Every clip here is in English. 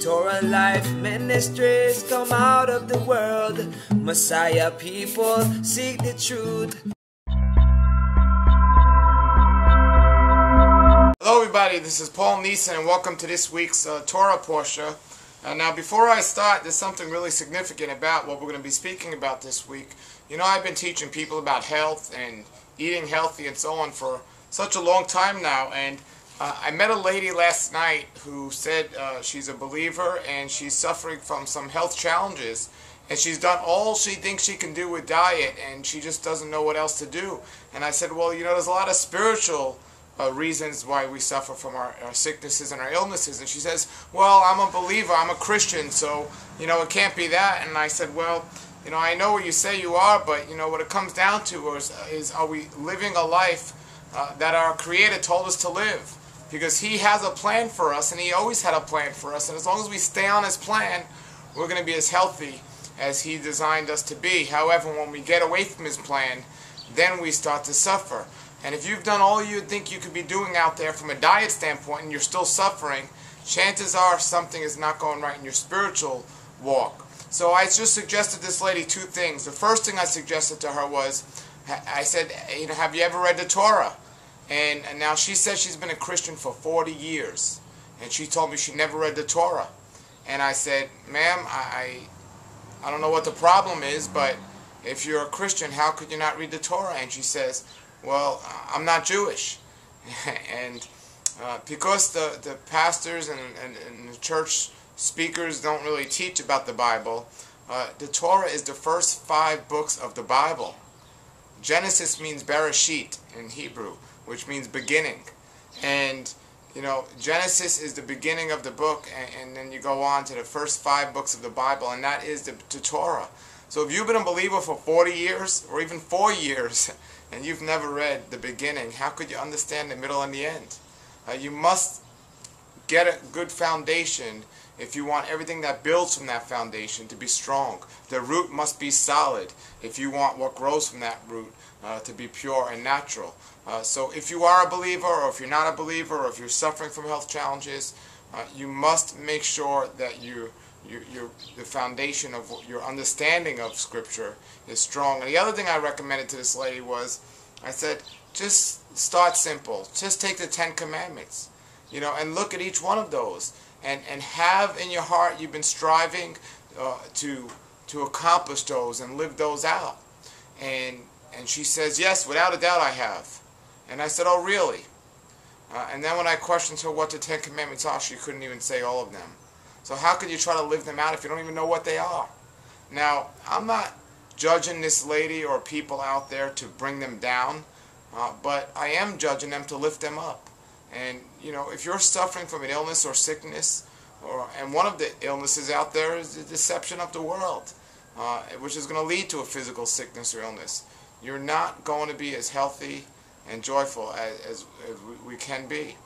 Torah Life Ministries come out of the world. Messiah people seek the truth. Hello everybody, this is Paul Neeson and welcome to this week's Torah Parashah. Now before I start, there's something really significant about what we're going to be speaking about this week. You know, I've been teaching people about health and eating healthy and so on for such a long time now, and I met a lady last night who said she's a believer and she's suffering from some health challenges, and she's done all she thinks she can do with diet and she just doesn't know what else to do. And I said, well, you know, there's a lot of spiritual reasons why we suffer from our sicknesses and our illnesses. And she says, well, I'm a believer, I'm a Christian, so, you know, it can't be that. And I said, well, you know, I know what you say you are, but, you know, what it comes down to is are we living a life that our Creator told us to live? Because He has a plan for us, and He always had a plan for us. And as long as we stay on His plan, we're going to be as healthy as He designed us to be. However, when we get away from His plan, then we start to suffer. And if you've done all you think you could be doing out there from a diet standpoint and you're still suffering, chances are something is not going right in your spiritual walk. So I just suggested this lady two things. The first thing I suggested to her was, I said, you know, have you ever read the Torah? And now she says she's been a Christian for 40 years. And she told me she never read the Torah. And I said, ma'am, I don't know what the problem is, but if you're a Christian, how could you not read the Torah? And she says, well, I'm not Jewish. And because the pastors and the church speakers don't really teach about the Bible, the Torah is the first 5 books of the Bible. Genesis means Bereshit in Hebrew, which means beginning. And, you know, Genesis is the beginning of the book, and then you go on to the first 5 books of the Bible, and that is the Torah. So if you've been a believer for 40 years, or even 4 years, and you've never read the beginning, how could you understand the middle and the end? You must get a good foundation if you want everything that builds from that foundation to be strong. The root must be solid if you want what grows from that root to be pure and natural. So if you are a believer, or if you're not a believer, or if you're suffering from health challenges, you must make sure that the foundation of your understanding of Scripture is strong. And the other thing I recommended to this lady was, I said, just start simple. Just take the 10 Commandments, you know, and look at each one of those, and have in your heart you've been striving to accomplish those and live those out. And she says, yes, without a doubt I have. And I said, oh, really? And then when I questioned her what the 10 Commandments are, she couldn't even say all of them. So how could you try to live them out if you don't even know what they are? Now, I'm not judging this lady or people out there to bring them down, but I am judging them to lift them up. And, you know, if you're suffering from an illness or sickness, and one of the illnesses out there is the deception of the world, which is going to lead to a physical sickness or illness, you're not going to be as healthy and joyful as we can be.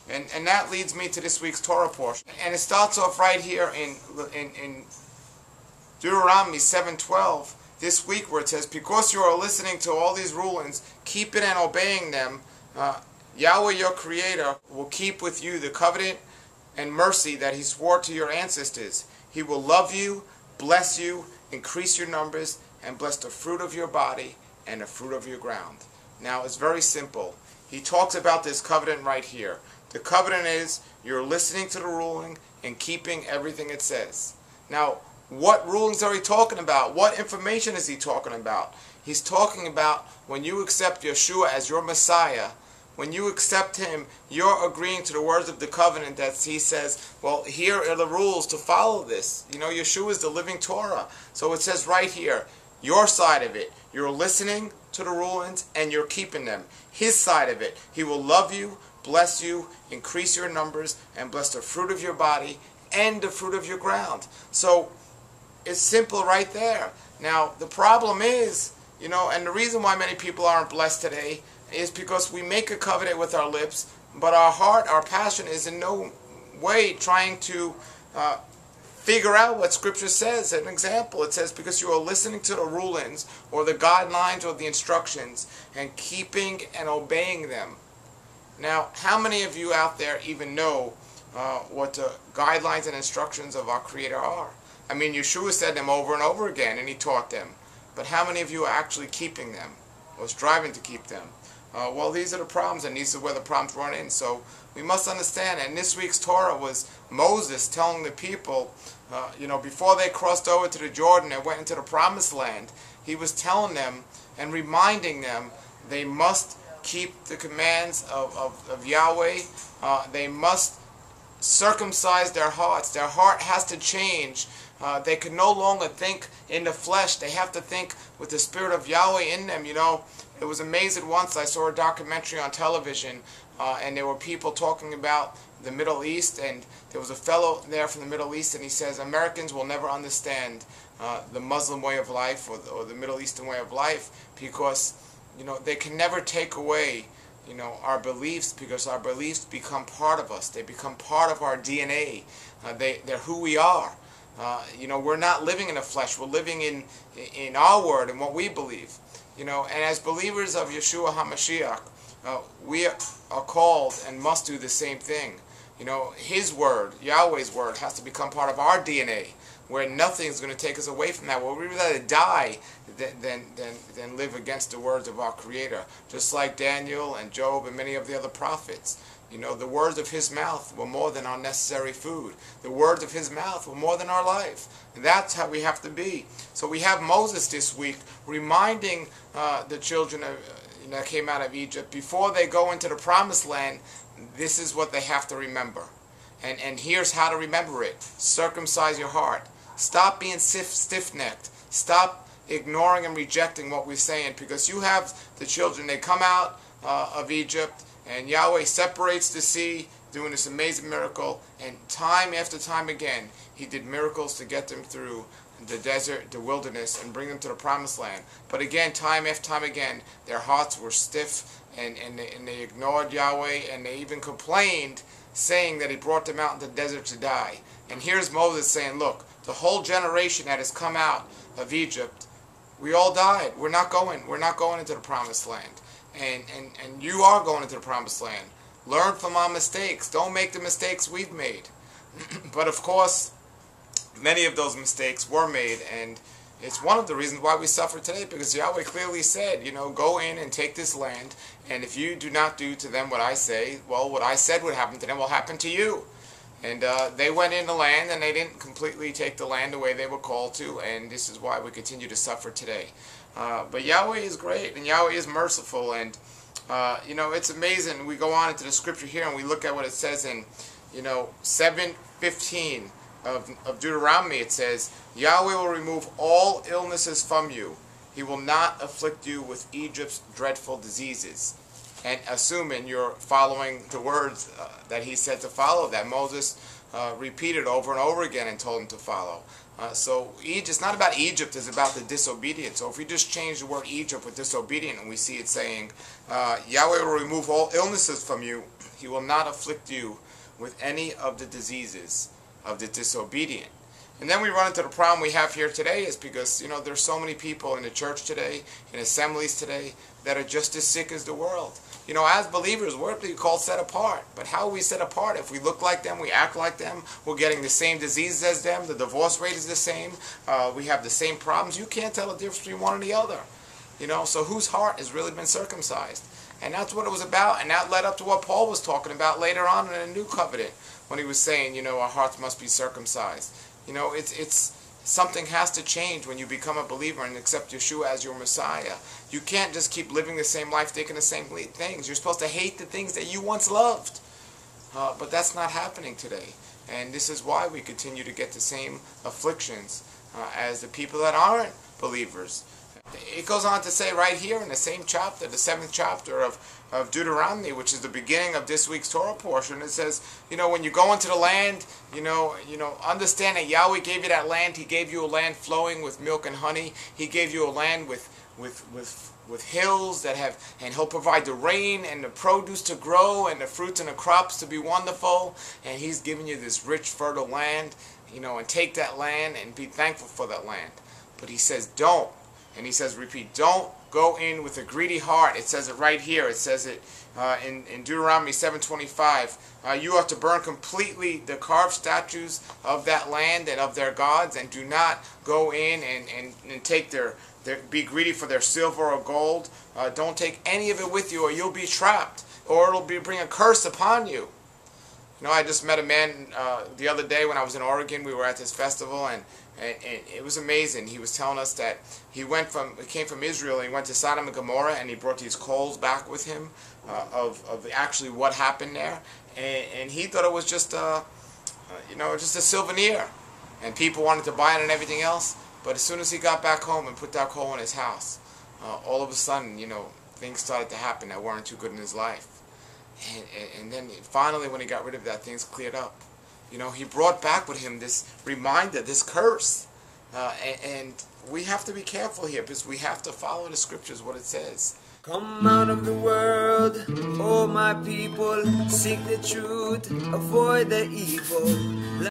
And that leads me to this week's Torah portion. And it starts off right here in Deuteronomy 7:12 this week, where it says, because you are listening to all these rulings, keep it and obeying them, Yahweh your Creator will keep with you the covenant and mercy that He swore to your ancestors. He will love you, bless you, increase your numbers, and bless the fruit of your body and the fruit of your ground. Now, it's very simple. He talks about this covenant right here. The covenant is you're listening to the ruling and keeping everything it says. Now, what rulings are he talking about? What information is he talking about? He's talking about when you accept Yeshua as your Messiah, when you accept Him, you're agreeing to the words of the covenant that He says, well, here are the rules to follow this. You know, Yeshua is the living Torah. So it says right here, your side of it, you're listening to the rulings and you're keeping them. His side of it, He will love you, bless you, increase your numbers, and bless the fruit of your body and the fruit of your ground. So it's simple right there. Now, the problem is, you know, and the reason why many people aren't blessed today is because we make a covenant with our lips, but our heart, our passion is in no way trying to figure out what Scripture says. An example, it says, because you are listening to the rulings or the guidelines or the instructions and keeping and obeying them. Now, how many of you out there even know what the guidelines and instructions of our Creator are. I mean, Yeshua said them over and over again, and he taught them. But how many of you are actually keeping them or striving to keep them? Well, these are the problems, and these are where the problems run in. So we must understand. And this week's Torah was Moses telling the people, before they crossed over to the Jordan and went into the Promised Land, he was telling them and reminding them they must keep the commands of Yahweh. They must circumcise their hearts. Their heart has to change. They can no longer think in the flesh. They have to think with the Spirit of Yahweh in them. It was amazing. Once I saw a documentary on television, and there were people talking about the Middle East, and there was a fellow there from the Middle East, and he says Americans will never understand the Muslim way of life or the Middle Eastern way of life, because they can never take away our beliefs, because our beliefs become part of us. They become part of our DNA. They're who we are. We're not living in the flesh. We're living in our word and what we believe. And as believers of Yeshua HaMashiach, we are called and must do the same thing. His word, Yahweh's word, has to become part of our DNA, where nothing is going to take us away from that. Well, we'd rather die than live against the words of our Creator, just like Daniel and Job and many of the other prophets. The words of his mouth were more than our necessary food. The words of his mouth were more than our life. And that's how we have to be. So we have Moses this week reminding the children that came out of Egypt, before they go into the Promised Land, this is what they have to remember. And here's how to remember it. Circumcise your heart. Stop being stiff-necked. Stop ignoring and rejecting what we're saying, because you have the children, they come out of Egypt, and Yahweh separates the sea, doing this amazing miracle, and time after time again, he did miracles to get them through the desert, the wilderness, and bring them to the Promised Land. But again, time after time again, their hearts were stiff, and they ignored Yahweh, and they even complained, saying that he brought them out into the desert to die. And here's Moses saying, look, the whole generation that has come out of Egypt, we all died. We're not going into the Promised Land. And you are going into the Promised Land. Learn from our mistakes. Don't make the mistakes we've made. But of course, many of those mistakes were made, and it's one of the reasons why we suffer today, because Yahweh clearly said, go in and take this land, and if you do not do to them what I say, well, what I said would happen to them will happen to you. And they went in the land, and they didn't completely take the land the way they were called to, and this is why we continue to suffer today. But Yahweh is great, and Yahweh is merciful, and it's amazing. We go on into the scripture here, and we look at what it says in 7:15 of Deuteronomy. It says, Yahweh will remove all illnesses from you. He will not afflict you with Egypt's dreadful diseases. And assuming you're following the words that he said to follow, that Moses repeated over and over again and told him to follow. So it's not about Egypt, it's about the disobedience. So if we just change the word Egypt with disobedient, and we see it saying, Yahweh will remove all illnesses from you. He will not afflict you with any of the diseases of the disobedient. And then we run into the problem we have here today, is because, there's so many people in the church today, in assemblies today, that are just as sick as the world. As believers, we're called set apart. But how are we set apart? If we look like them, we act like them, we're getting the same diseases as them, the divorce rate is the same, we have the same problems. You can't tell the difference between one and the other. So whose heart has really been circumcised? And that's what it was about, and that led up to what Paul was talking about later on in the New Covenant, when he was saying, our hearts must be circumcised. It's something has to change when you become a believer and accept Yeshua as your Messiah. You can't just keep living the same life, thinking the same things. You're supposed to hate the things that you once loved. But that's not happening today. And this is why we continue to get the same afflictions as the people that aren't believers. It goes on to say right here in the same chapter, the 7th chapter of Deuteronomy, which is the beginning of this week's Torah portion. It says, when you go into the land, understand that Yahweh gave you that land. He gave you a land flowing with milk and honey. He gave you a land with hills that have, and He'll provide the rain and the produce to grow and the fruits and the crops to be wonderful. And He's given you this rich, fertile land, and take that land and be thankful for that land. But He says, don't And he says, repeat, don't go in with a greedy heart. It says it right here. It says it in Deuteronomy 7:25. You have to burn completely the carved statues of that land and of their gods, and do not go in and take be greedy for their silver or gold. Don't take any of it with you, or you'll be trapped, or it'll bring a curse upon you. You know, I just met a man the other day when I was in Oregon. We were at this festival, and it was amazing. He was telling us that he came from Israel, and he went to Sodom and Gomorrah, and he brought these coals back with him of actually what happened there, and he thought it was just just a souvenir, and people wanted to buy it and everything else. But as soon as he got back home and put that coal in his house, all of a sudden, things started to happen that weren't too good in his life. And then finally, when he got rid of that, things cleared up. He brought back with him this reminder, this curse. And we have to be careful here, because we have to follow the scriptures, what it says. Come out of the world, oh my people, seek the truth, avoid the evil.